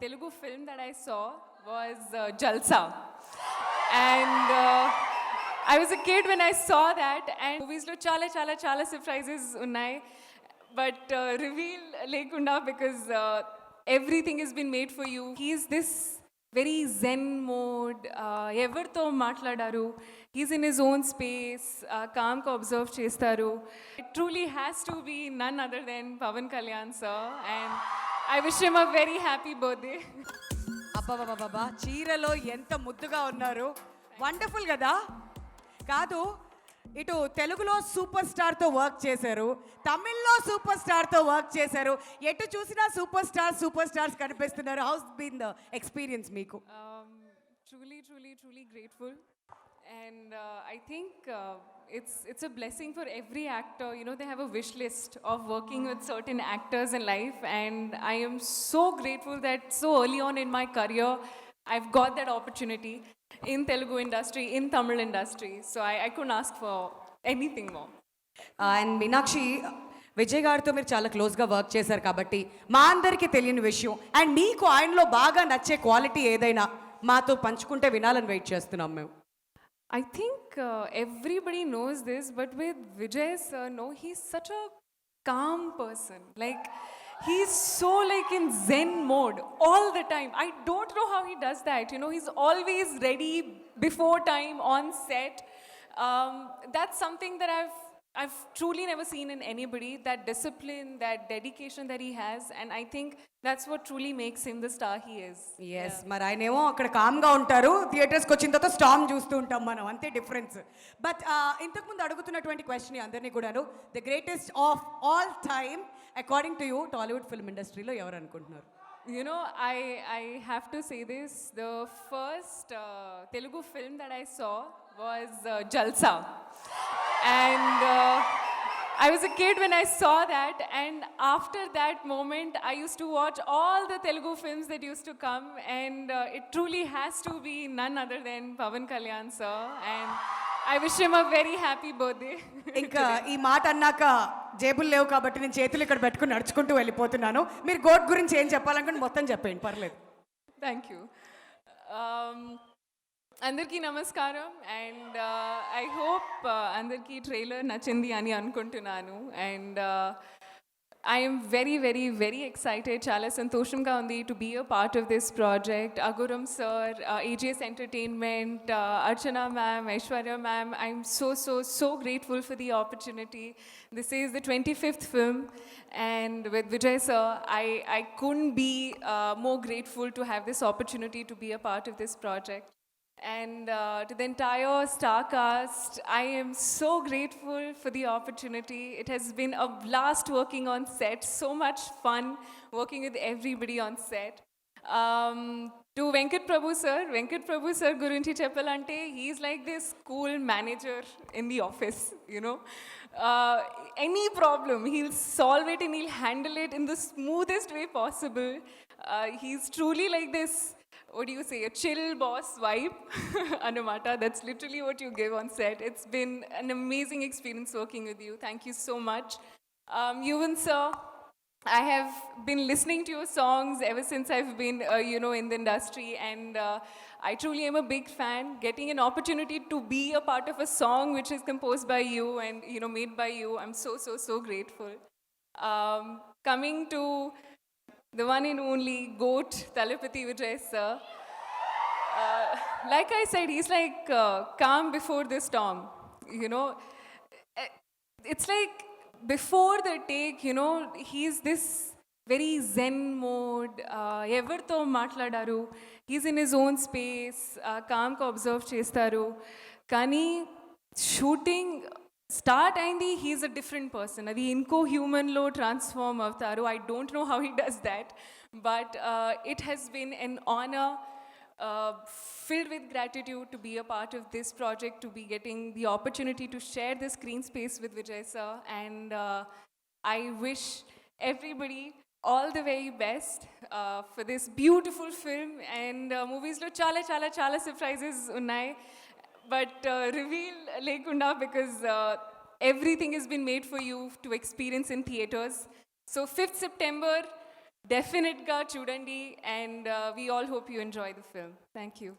Telugu film that I saw was Jalsa. And I was a kid when I saw that, and movies lo chala surprises unnai. But reveal lekunda because everything has been made for you. He's this very zen mode. Evartho matladaru. He's in his own space. Calm ko observe chestaru. It truly has to be none other than Pavan Kalyan sir, and I wish him a very happy birthday. అబ్బాబాబాబా చీరలో ఎంత ముద్దుగా ఉన్నారు. Wonderful కదా. కాదు, ఇటు తెలుగులో super స్టార్తో work చేశారు, తమిళ్లో సూపర్ స్టార్తో వర్క్ చేశారు. ఎటు చూసినా సూపర్ స్టార్స్ కనిపిస్తున్నారు. హౌస్ బీన్ ద ఎక్స్పీరియన్స్ మీకు? Truly grateful. And I think it's a blessing for every actor. You know, they have a wish list of working with certain actors in life, and I am so grateful that so early on in my career I've got that opportunity in Telugu industry, in Tamil industry. So I couldn't ask for anything more. And Meenakshi, Vijay గారితో మీరు చాలా క్లోజ్గా work చేశారు కాబట్టి మా అందరికీ తెలియని విషయం అండ్ మీకు ఆయనలో బాగా నచ్చే క్వాలిటీ ఏదైనా మాతో పంచుకుంటే వినాలని వెయిట్ చేస్తున్నాం మేము. I think everybody knows this, but with Vijay sir, no, he's such a calm person. Like, he's so like in Zen mode all the time. I don't know how he does that. You know, he's always ready before time on set. That's something that I've truly never seen in anybody. That discipline, that dedication that he has, and I think that's what truly makes him the star he is. Yes, మరి ఆయన ఏమో అక్కడ కామ్గా ఉంటారు, థియేటర్స్కి వచ్చిన తర్వాత storm చూస్తూ ఉంటాం మనం, అంతే డిఫరెన్స్. బట్ ఇంతకుముందు అడుగుతున్నటువంటి క్వశ్చన్ అందరినీ కూడాను, the greatest of all time according to you Tollywood film ఇండస్ట్రీలో ఎవరు అనుకుంటున్నారు? You know, I have to say this. The first Telugu film that I saw was Jalsa. And I was a kid when I saw that. And after that moment, I used to watch all the Telugu films that used to come. And it truly has to be none other than Pavan Kalyan sir. And I wish him a very happy birthday. ఇంకా ఈ మాట అన్నాక జేబులు లేవు కాబట్టి నేను చేతులు ఇక్కడ పెట్టుకుని నడుచుకుంటూ వెళ్ళిపోతున్నాను. మీరు గోట్ గురించి ఏం చెప్పాలనుకుంటే మొత్తం చెప్పండి, పర్లేదు. Thank you. అందరికీ నమస్కారం. అండ్ ఐ హోప్ అందరికీ ట్రైలర్ నచ్చింది అని అనుకుంటున్నాను. And I'm very excited. చాలా సంతోషంగా ఉంది to be a part of this project. Agaram sir, AGS entertainment, Archana ma'am, Aishwarya ma'am, I'm so grateful for the opportunity. This is the 25th film, and with Vijay sir, I couldn't be more grateful to have this opportunity to be a part of this project. And to the entire star cast, I am so grateful for the opportunity. It has been a blast working on set, so much fun working with everybody on set. To Venkat Prabhu sir gurinchi cheppalante, he's like this cool manager in the office, you know. Any problem, he'll solve it and he'll handle it in the smoothest way possible. He's truly like this, what do you say, a chill boss vibe. Anamata, that's literally what you give on set. It's been an amazing experience working with you. Thank you so much. Yuvan sir, I have been listening to your songs ever since I've been, you know, in the industry, and I truly am a big fan. Getting an opportunity to be a part of a song which is composed by you and, you know, made by you, I'm so grateful. Coming to the one and only GOAT, Talapati Vijay sir. Like I said, he's like calm before the storm. You know, it's like before the take, you know, he's this very zen mode. Evartho matladaru. He's in his own space. Calm ko observe chestaru. Kani shooting start అయింది, he's a different person. అది ఇంకో హ్యూమన్లో transform అవుతారు. I don't know how he does that, but it has been an honour, filled with gratitude to be a part of this project, to be getting the opportunity to share the screen space with Vijay sir. And I wish everybody all the very best for this beautiful film. And movies lo chala surprises unnai, but reveal lekunda because everything has been made for you to experience in theaters. So 5th September, డెఫినెట్గా చూడండి, and we all hope you enjoy the film. Thank you.